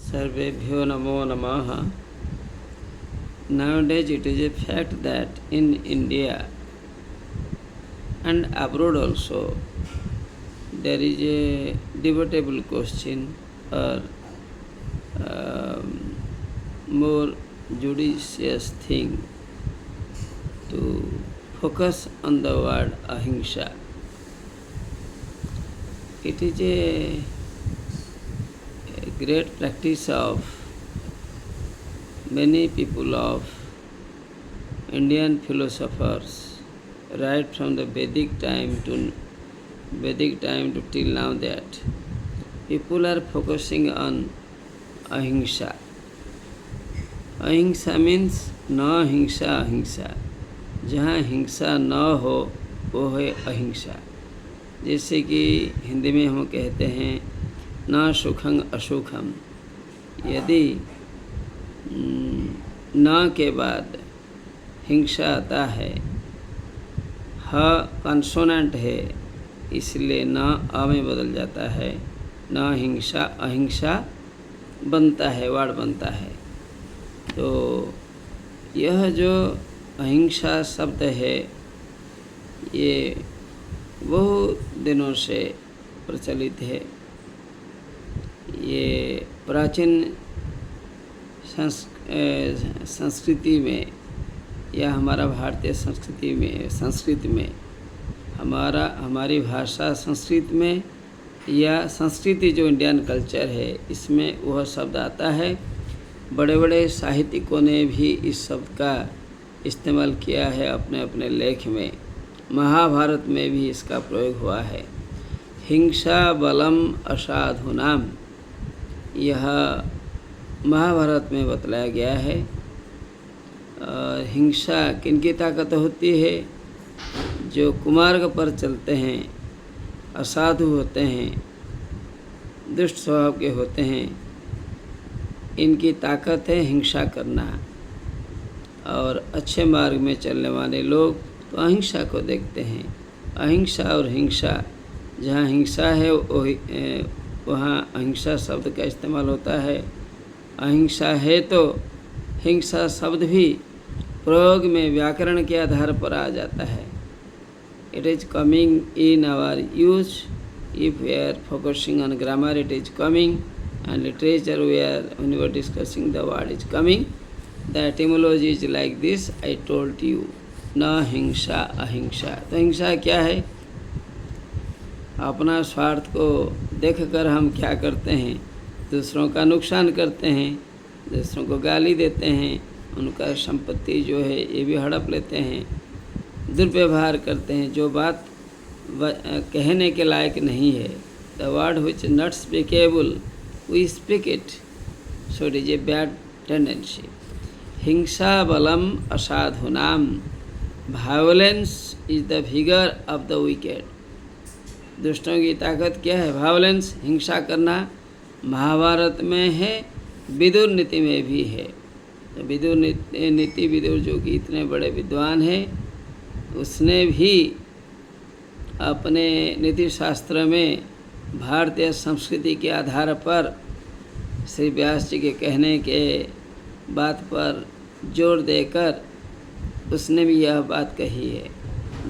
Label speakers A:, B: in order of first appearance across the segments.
A: Sarvebhyo Namo Namaha. Nowadays it is a fact that in India and abroad also there is a debatable question or more judicious thing to focus on the word ahimsa. It is a great practice of many people of Indian philosophers right from the Vedic time to till now, that people are focusing on ahimsa. अहिंसा means न हिंसा अहिंसा, जहाँ हिंसा न हो वो है अहिंसा। जैसे कि हिंदी में हम कहते हैं न सुखं असुखम, यदि न के बाद हिंसा आता है, ह कंसोनेंट है इसलिए न अ में बदल जाता है, न हिंसा अहिंसा बनता है, वर्ड बनता है। तो यह जो अहिंसा शब्द है ये बहुत दिनों से प्रचलित है। ये प्राचीन संस्कृति में या हमारा भारतीय संस्कृत में हमारी भाषा संस्कृत में या संस्कृति जो इंडियन कल्चर है इसमें वह शब्द आता है। बड़े बड़े साहित्यिकों ने भी इस शब्द का इस्तेमाल किया है अपने अपने लेख में। महाभारत में भी इसका प्रयोग हुआ है। हिंसा बलम असाधुनाम, यह महाभारत में बतलाया गया है। हिंसा किनकी ताकत होती है? जो कुमार्ग पर चलते हैं, असाधु होते हैं, दुष्ट स्वभाव के होते हैं, इनकी ताकत है हिंसा करना। और अच्छे मार्ग में चलने वाले लोग तो अहिंसा को देखते हैं। अहिंसा और हिंसा, जहाँ हिंसा है वहाँ अहिंसा शब्द का इस्तेमाल होता है। अहिंसा है तो हिंसा शब्द भी प्रयोग में व्याकरण के आधार पर आ जाता है। It is coming in our use, if we are focusing on grammar it is coming, and literature when we were discussing the word is coming. The etymology is like this, I told you, न हिंसा अहिंसा। तो हिंसा क्या है? अपना स्वार्थ को देखकर हम क्या करते हैं? दूसरों का नुकसान करते हैं, दूसरों को गाली देते हैं, उनका संपत्ति जो है ये भी हड़प लेते हैं, दुर्व्यवहार करते हैं, जो बात कहने के लायक नहीं है। The word which is not speakable, we speak it, so it is a bad tendency. Hingsa balam asadhunam, violence is the vigor of the wicked. दुष्टों की ताकत क्या है? वायलेंस, हिंसा करना। महाभारत में है, विदुर नीति में भी है। तो विदुर नीति, विदुर जो कि इतने बड़े विद्वान हैं, उसने भी अपने नीति शास्त्र में भारतीय संस्कृति के आधार पर श्री व्यास जी के कहने के बात पर जोर देकर उसने भी यह बात कही है।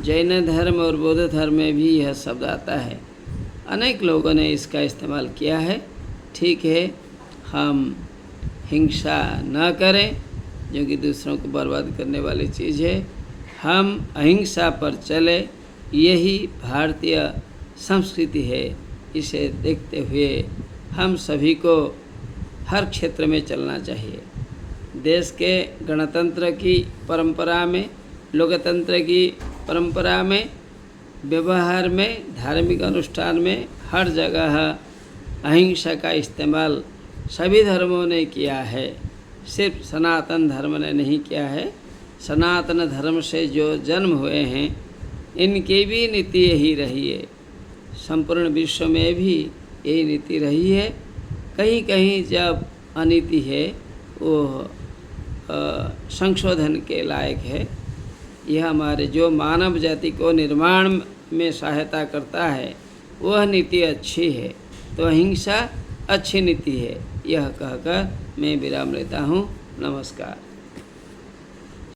A: जैन धर्म और बौद्ध धर्म में भी यह शब्द आता है। अनेक लोगों ने इसका इस्तेमाल किया है। ठीक है, हम हिंसा न करें जो कि दूसरों को बर्बाद करने वाली चीज़ है, हम अहिंसा पर चले, यही भारतीय संस्कृति है। इसे देखते हुए हम सभी को हर क्षेत्र में चलना चाहिए। देश के गणतंत्र की परंपरा में, लोकतंत्र की परंपरा में, व्यवहार में, धार्मिक अनुष्ठान में, हर जगह अहिंसा का इस्तेमाल सभी धर्मों ने किया है। सिर्फ सनातन धर्म ने नहीं किया है। सनातन धर्म से जो जन्म हुए हैं इनकी भी नीति यही रही है। संपूर्ण विश्व में भी यही नीति रही है। कहीं कहीं जब अनीति है वो संशोधन के लायक है। यह हमारे जो मानव जाति को निर्माण में सहायता करता है वह नीति अच्छी है। तो अहिंसा अच्छी नीति है, यह कहकर मैं विराम लेता हूँ। नमस्कार।